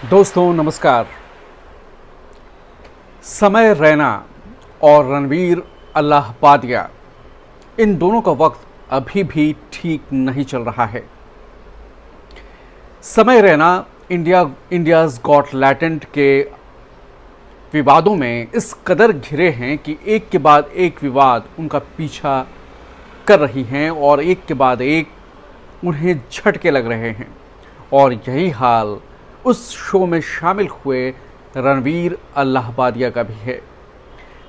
दोस्तों नमस्कार। समय रैना और रणवीर अल्लाहबादिया, इन दोनों का वक्त अभी भी ठीक नहीं चल रहा है। समय रैना इंडियाज़ गॉट लैटेंट के विवादों में इस कदर घिरे हैं कि एक के बाद एक विवाद उनका पीछा कर रही हैं और एक के बाद एक उन्हें झटके लग रहे हैं। और यही हाल उस शो में शामिल हुए रणवीर अल्लाहबादिया का भी है।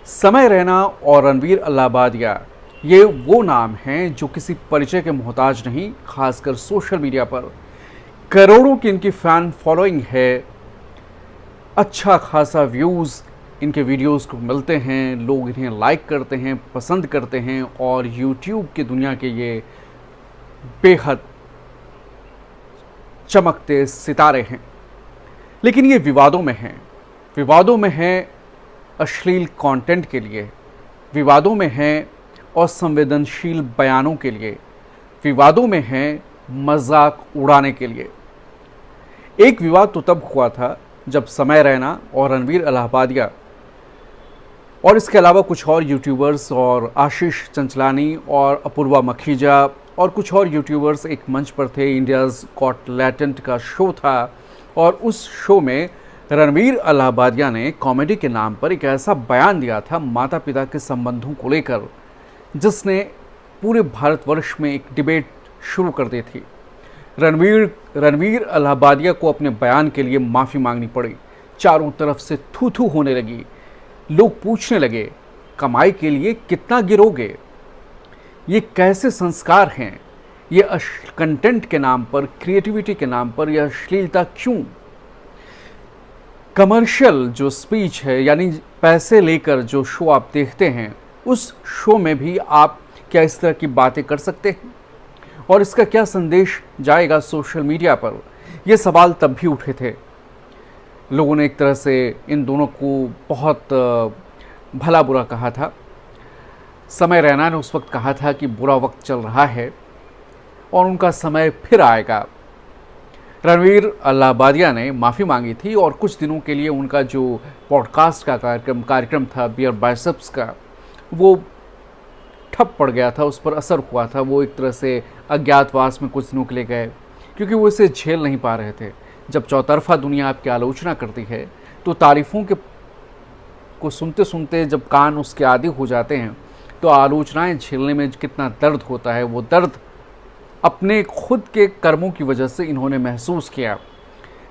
समय रैना और रणवीर अल्लाहबादिया ये वो नाम हैं जो किसी परिचय के मोहताज नहीं। खासकर सोशल मीडिया पर करोड़ों की इनकी फ़ैन फॉलोइंग है। अच्छा खासा व्यूज़ इनके वीडियोस को मिलते हैं, लोग इन्हें लाइक करते हैं, पसंद करते हैं और यूट्यूब की दुनिया के ये बेहद चमकते सितारे हैं। लेकिन ये विवादों में हैं अश्लील कंटेंट के लिए, विवादों में हैं असंवेदनशील बयानों के लिए, विवादों में हैं मजाक उड़ाने के लिए। एक विवाद तो तब हुआ था जब समय रैना और रणवीर अल्लाहबादिया और इसके अलावा कुछ और यूट्यूबर्स और आशीष चंचलानी और अपूर्वा मखीजा और कुछ और यूट्यूबर्स एक मंच पर थे। इंडियाज़ गॉट लैटेंट का शो था और उस शो में रणवीर अल्लाहबादिया ने कॉमेडी के नाम पर एक ऐसा बयान दिया था माता पिता के संबंधों को लेकर, जिसने पूरे भारतवर्ष में एक डिबेट शुरू कर दी थी। रणवीर अल्लाहबादिया को अपने बयान के लिए माफ़ी मांगनी पड़ी। चारों तरफ से थू थू होने लगी। लोग पूछने लगे, कमाई के लिए कितना गिरोगे? ये कैसे संस्कार हैं? ये कंटेंट के नाम पर, क्रिएटिविटी के नाम पर यह अश्लीलता क्यों? कमर्शियल जो स्पीच है, यानी पैसे लेकर जो शो आप देखते हैं, उस शो में भी आप क्या इस तरह की बातें कर सकते हैं? और इसका क्या संदेश जाएगा सोशल मीडिया पर? ये सवाल तब भी उठे थे। लोगों ने एक तरह से इन दोनों को बहुत भला बुरा कहा था। समय रैना ने उस वक्त कहा था कि बुरा वक्त चल रहा है और उनका समय फिर आएगा। रणवीर अल्लाहबादिया ने माफ़ी मांगी थी और कुछ दिनों के लिए उनका जो पॉडकास्ट का कार्यक्रम था बियर बाइसेप्स का, वो ठप पड़ गया था, उस पर असर हुआ था। वो एक तरह से अज्ञातवास में कुछ दिनों के लिए गए क्योंकि वो इसे झेल नहीं पा रहे थे। जब चौतरफा दुनिया आपकी आलोचना करती है तो तारीफ़ों को सुनते सुनते जब कान उसके आदी हो जाते हैं तो आलोचनाएं झेलने में कितना दर्द होता है, वो दर्द अपने खुद के कर्मों की वजह से इन्होंने महसूस किया।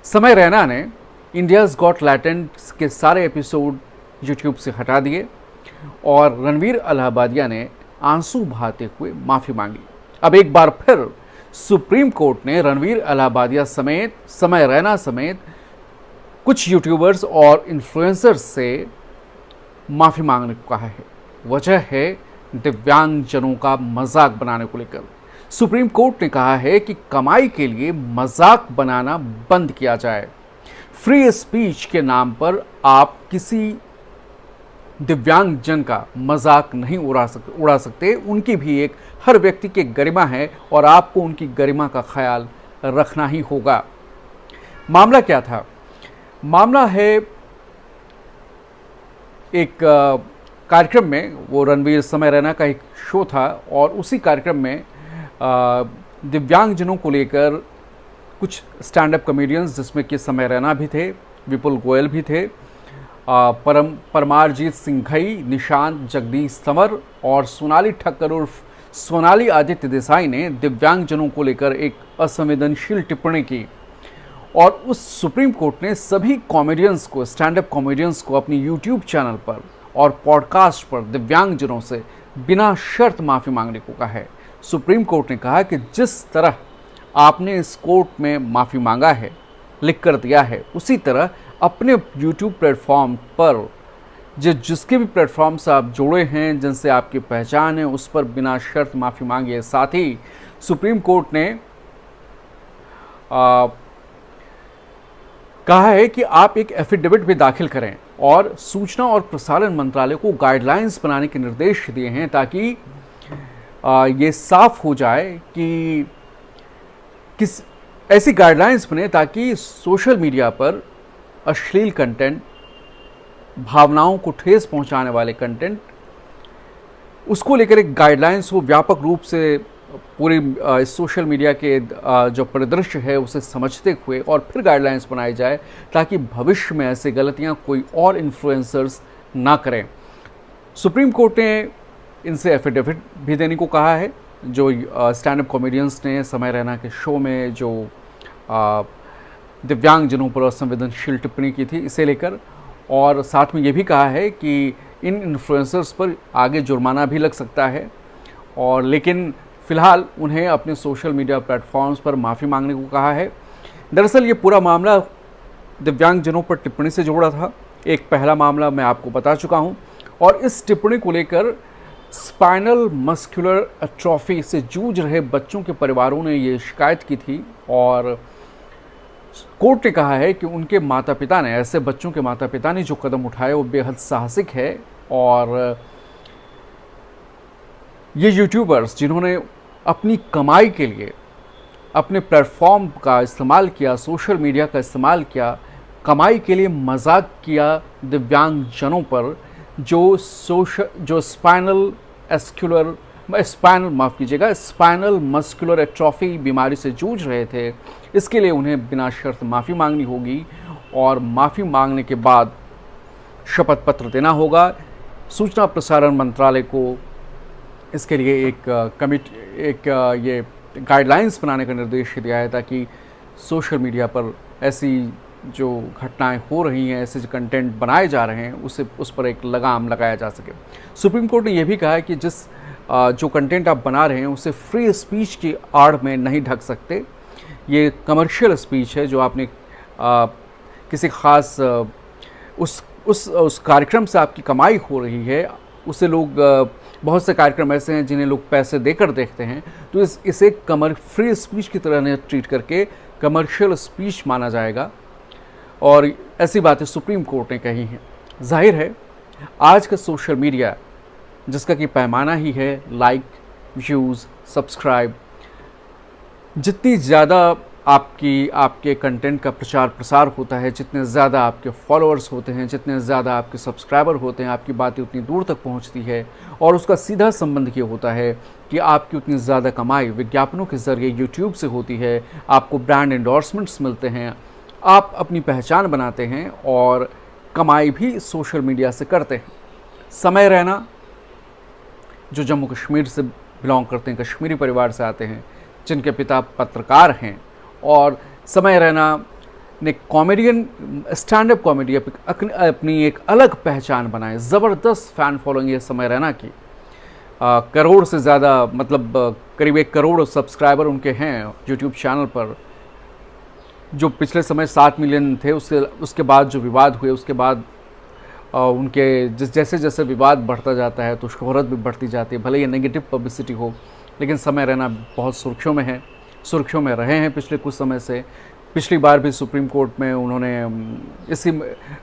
समय रैना ने इंडियाज़ गॉट लैटेंट के सारे एपिसोड यूट्यूब से हटा दिए और रणवीर अल्लाहबादिया ने आंसू बहाते हुए माफ़ी मांगी। अब एक बार फिर सुप्रीम कोर्ट ने रणवीर अल्लाहबादिया समेत, समय रैना समेत कुछ यूट्यूबर्स और इन्फ्लुएंसर्स से माफ़ी मांगने को कहा है। वजह है दिव्यांगजनों का मजाक बनाने को लेकर। सुप्रीम कोर्ट ने कहा है कि कमाई के लिए मजाक बनाना बंद किया जाए। फ्री स्पीच के नाम पर आप किसी दिव्यांगजन का मजाक नहीं उड़ा सकते। उनकी भी एक, हर व्यक्ति की गरिमा है और आपको उनकी गरिमा का ख्याल रखना ही होगा। मामला क्या था? मामला है एक कार्यक्रम में, वो रणवीर समय रैना का एक शो था और उसी कार्यक्रम में दिव्यांगजनों को लेकर कुछ स्टैंड अप कॉमेडियंस, जिसमें कि समय रैना भी थे, विपुल गोयल भी थे, परमारजीत सिंघई, निशांत जगदीश तंवर और सोनाली ठक्कर उर्फ सोनाली आदित्य देसाई ने दिव्यांगजनों को लेकर एक असंवेदनशील टिप्पणी की। और उस सुप्रीम कोर्ट ने सभी कॉमेडियंस को, स्टैंड अप कॉमेडियंस को अपनी यूट्यूब चैनल पर और पॉडकास्ट पर दिव्यांगजनों से बिना शर्त माफ़ी मांगने को कहा है। सुप्रीम कोर्ट ने कहा कि जिस तरह आपने इस कोर्ट में माफ़ी मांगा है, लिख कर दिया है, उसी तरह अपने यूट्यूब प्लेटफॉर्म पर जिसके भी प्लेटफॉर्म से आप जुड़े हैं, जिनसे आपकी पहचान है, उस पर बिना शर्त माफ़ी मांगिए। साथ ही सुप्रीम कोर्ट ने कहा है कि आप एक एफिडेविट भी दाखिल करें और सूचना और प्रसारण मंत्रालय को गाइडलाइंस बनाने के निर्देश दिए हैं ताकि ये साफ हो जाए कि किस ऐसी गाइडलाइंस बने ताकि सोशल मीडिया पर अश्लील कंटेंट, भावनाओं को ठेस पहुंचाने वाले कंटेंट, उसको लेकर एक गाइडलाइंस हो व्यापक रूप से पूरी सोशल मीडिया के जो परिदृश्य है उसे समझते हुए और फिर गाइडलाइंस बनाई जाए, ताकि भविष्य में ऐसे गलतियां कोई और इन्फ्लुएंसर्स ना करें। सुप्रीम कोर्ट ने इनसे एफिडेविट भी देने को कहा है। जो स्टैंड अप कॉमेडियंस ने समय रैना के शो में जो दिव्यांगजनों पर असंवेदनशील टिप्पणी की थी, इसे लेकर, और साथ में ये भी कहा है कि इन इन्फ्लुएंसर्स पर आगे जुर्माना भी लग सकता है, और लेकिन फ़िलहाल उन्हें अपने सोशल मीडिया प्लेटफॉर्म्स पर माफ़ी मांगने को कहा है। दरअसल ये पूरा मामला दिव्यांगजनों पर टिप्पणी से जोड़ा था। एक पहला मामला मैं आपको बता चुका हूँ, और इस टिप्पणी को लेकर स्पाइनल मस्कुलर एट्रोफी से जूझ रहे बच्चों के परिवारों ने ये शिकायत की थी, और कोर्ट ने कहा है कि उनके माता पिता ने, ऐसे बच्चों के माता पिता ने जो कदम उठाए वो बेहद साहसिक है। और ये यूट्यूबर्स जिन्होंने अपनी कमाई के लिए अपने प्लेटफॉर्म का इस्तेमाल किया, सोशल मीडिया का इस्तेमाल किया, कमाई के लिए मजाक किया दिव्यांगजनों पर, जो स्पाइनल मस्कुलर एट्रोफी बीमारी से जूझ रहे थे, इसके लिए उन्हें बिना शर्त माफ़ी मांगनी होगी, और माफ़ी मांगने के बाद शपथ पत्र देना होगा। सूचना प्रसारण मंत्रालय को इसके लिए एक ये गाइडलाइंस बनाने का निर्देश दिया है, ताकि सोशल मीडिया पर ऐसी जो घटनाएं हो रही हैं, ऐसे जो कंटेंट बनाए जा रहे हैं, उस पर एक लगाम लगाया जा सके। सुप्रीम कोर्ट ने यह भी कहा है कि जो कंटेंट आप बना रहे हैं उसे फ्री स्पीच की आड़ में नहीं ढक सकते। ये कमर्शियल स्पीच है, जो आपने किसी ख़ास उस कार्यक्रम से आपकी कमाई हो रही है, उसे लोग बहुत से कार्यक्रम ऐसे हैं जिन्हें लोग पैसे देकर देखते हैं, तो इसे फ्री स्पीच की तरह ने ट्रीट करके कमर्शियल स्पीच माना जाएगा। और ऐसी बातें सुप्रीम कोर्ट ने कही हैं। जाहिर है आज का सोशल मीडिया, जिसका कि पैमाना ही है लाइक, व्यूज़, सब्सक्राइब, जितनी ज़्यादा आपके कंटेंट का प्रचार प्रसार होता है, जितने ज़्यादा आपके फॉलोअर्स होते हैं, जितने ज़्यादा आपके सब्सक्राइबर होते हैं, आपकी बातें उतनी दूर तक पहुंचती है, और उसका सीधा संबंध ये होता है कि आपकी उतनी ज़्यादा कमाई विज्ञापनों के ज़रिए यूट्यूब से होती है, आपको ब्रांड एंडोर्समेंट्स मिलते हैं, आप अपनी पहचान बनाते हैं, और कमाई भी सोशल मीडिया से करते हैं। समय रैना जो जम्मू कश्मीर से बिलोंग करते हैं, कश्मीरी परिवार से आते हैं, जिनके पिता पत्रकार हैं, और समय रैना ने स्टैंड अप कॉमेडी अपनी एक अलग पहचान बनाई। ज़बरदस्त फ़ैन फॉलोइंग है समय रैना की। करोड़ से ज़्यादा, मतलब करीब 1 करोड़ सब्सक्राइबर उनके हैं यूट्यूब चैनल पर, जो पिछले समय 7 मिलियन थे। उसके बाद जो विवाद हुए, उसके बाद उनके जैसे जैसे विवाद बढ़ता जाता है तो शोहरत भी बढ़ती जाती है, भले ये नेगेटिव पब्लिसिटी हो, लेकिन समय रैना बहुत सुर्खियों में रहे हैं पिछले कुछ समय से। पिछली बार भी सुप्रीम कोर्ट में उन्होंने इसी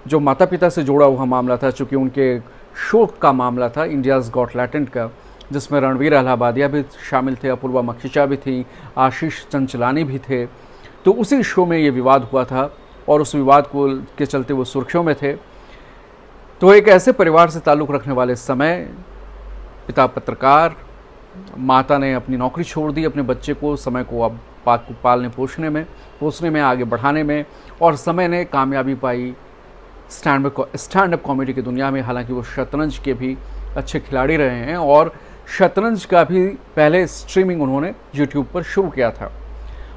जो माता पिता से जुड़ा हुआ मामला था, चूँकि उनके शो का मामला था इंडियाज़ गॉट टैलेंट का, जिसमें रणवीर अलाहाबादिया भी शामिल थे, अपूर्वा मखीजा भी थी, आशीष चंचलानी भी थे, तो उसी शो में ये विवाद हुआ था, और उस विवाद के चलते वो सुर्खियों में थे। तो एक ऐसे परिवार से ताल्लुक़ रखने वाले समय, पिता पत्रकार, माता ने अपनी नौकरी छोड़ दी अपने बच्चे को, समय को अब पालने पोसने में आगे बढ़ाने में, और समय ने कामयाबी पाई स्टैंड अप कॉमेडी की दुनिया में। हालांकि वो शतरंज के भी अच्छे खिलाड़ी रहे हैं, और शतरंज का भी पहले स्ट्रीमिंग उन्होंने यूट्यूब पर शुरू किया था।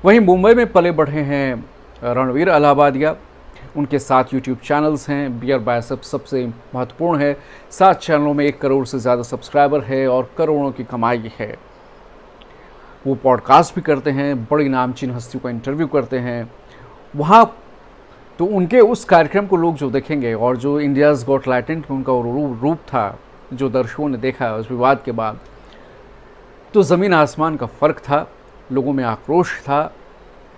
वहीं मुंबई में पले बढ़े हैं रणवीर अलाहाबादिया, उनके 7 यूट्यूब चैनल्स हैं। बियर बाइसेप्स सबसे महत्वपूर्ण है, 7 चैनलों में 1 करोड़ से ज़्यादा सब्सक्राइबर है और करोड़ों की कमाई है। वो पॉडकास्ट भी करते हैं, बड़ी नामचीन हस्तियों का इंटरव्यू करते हैं वहाँ। तो उनके उस कार्यक्रम को लोग जो देखेंगे, और जो इंडियाज़ गॉट टैलेंट में उनका रूप था जो दर्शकों ने देखा उस विवाद के बाद, तो ज़मीन आसमान का फ़र्क था, लोगों में आक्रोश था।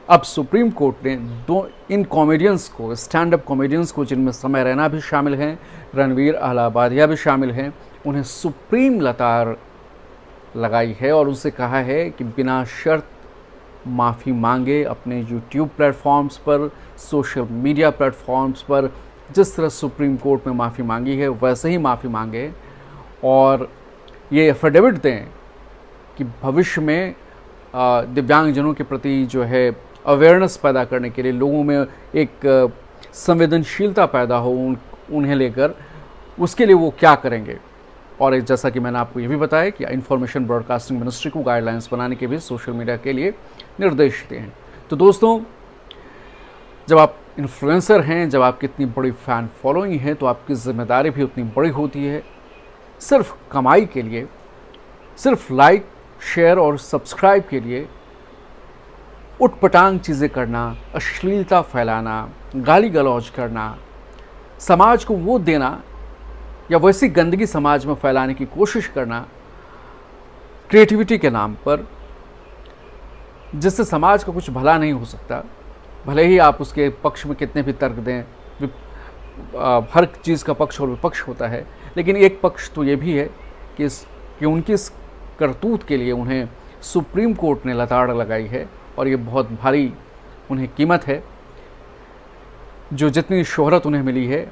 अब सुप्रीम कोर्ट ने इन कॉमेडियंस को, स्टैंड अप कॉमेडियंस को, जिनमें समय रैना भी शामिल हैं, रणवीर अलाहाबादिया भी शामिल हैं, उन्हें सुप्रीम लतार लगाई है, और उनसे कहा है कि बिना शर्त माफ़ी मांगे अपने यूट्यूब प्लेटफॉर्म्स पर, सोशल मीडिया प्लेटफॉर्म्स पर। जिस तरह सुप्रीम कोर्ट में माफ़ी मांगी है वैसे ही माफ़ी मांगे और ये एफिडेविट दें कि भविष्य में दिव्यांगजनों के प्रति जो है अवेयरनेस पैदा करने के लिए, लोगों में एक संवेदनशीलता पैदा हो उन्हें लेकर, उसके लिए वो क्या करेंगे। और जैसा कि मैंने आपको ये भी बताया कि इंफॉर्मेशन ब्रॉडकास्टिंग मिनिस्ट्री को गाइडलाइंस बनाने के भी सोशल मीडिया के लिए निर्देश दिए हैं। तो दोस्तों, जब आप इन्फ्लुएंसर हैं, जब आपकी इतनी बड़ी फ़ैन फॉलोइंग है, तो आपकी ज़िम्मेदारी भी उतनी बड़ी होती है। सिर्फ कमाई के लिए, सिर्फ लाइक, शेयर और सब्सक्राइब के लिए उटपटांग चीज़ें करना, अश्लीलता फैलाना, गाली गलौज करना, समाज को वो देना या वैसी गंदगी समाज में फैलाने की कोशिश करना क्रिएटिविटी के नाम पर, जिससे समाज का कुछ भला नहीं हो सकता। भले ही आप उसके पक्ष में कितने भी तर्क दें, हर चीज़ का पक्ष और विपक्ष होता है, लेकिन एक पक्ष तो ये भी है कि उनकी इस करतूत के लिए उन्हें सुप्रीम कोर्ट ने लताड़ लगाई है और ये बहुत भारी उन्हें कीमत है। जो जितनी शोहरत उन्हें मिली है,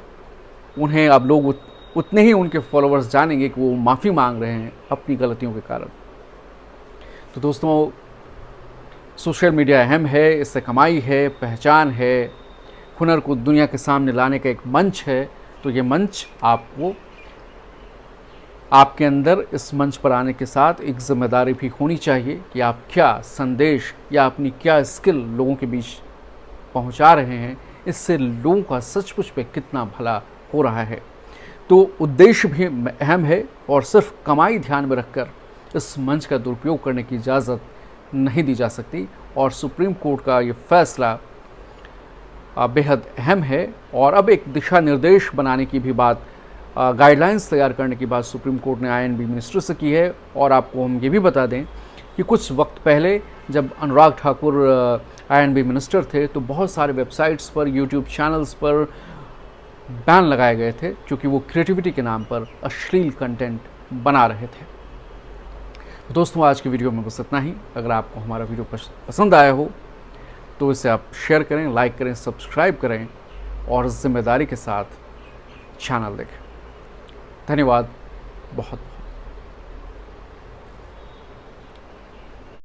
उन्हें अब लोग उतने ही उनके फॉलोअर्स जानेंगे कि वो माफ़ी मांग रहे हैं अपनी गलतियों के कारण। तो दोस्तों, सोशल मीडिया अहम है, इससे कमाई है, पहचान है, हुनर को दुनिया के सामने लाने का एक मंच है। तो ये मंच आपको, आपके अंदर इस मंच पर आने के साथ एक जिम्मेदारी भी होनी चाहिए कि आप क्या संदेश या अपनी क्या स्किल लोगों के बीच पहुंचा रहे हैं, इससे लोगों का सचमुच पे कितना भला हो रहा है। तो उद्देश्य भी अहम है और सिर्फ कमाई ध्यान में रखकर इस मंच का दुरुपयोग करने की इजाज़त नहीं दी जा सकती। और सुप्रीम कोर्ट का ये फैसला बेहद अहम है और अब एक दिशा निर्देश बनाने की भी बात, गाइडलाइंस तैयार करने की बात सुप्रीम कोर्ट ने आईएनबी मिनिस्टर से की है। और आपको हम ये भी बता दें कि कुछ वक्त पहले जब अनुराग ठाकुर आईएनबी मिनिस्टर थे, तो बहुत सारे वेबसाइट्स पर, यूट्यूब चैनल्स पर बैन लगाए गए थे क्योंकि वो क्रिएटिविटी के नाम पर अश्लील कंटेंट बना रहे थे। तो दोस्तों, आज की वीडियो में बस इतना ही। अगर आपको हमारा वीडियो पसंद आया हो तो इसे आप शेयर करें, लाइक करें, सब्सक्राइब करें और जिम्मेदारी के साथ चैनल देखें। धन्यवाद बहुत।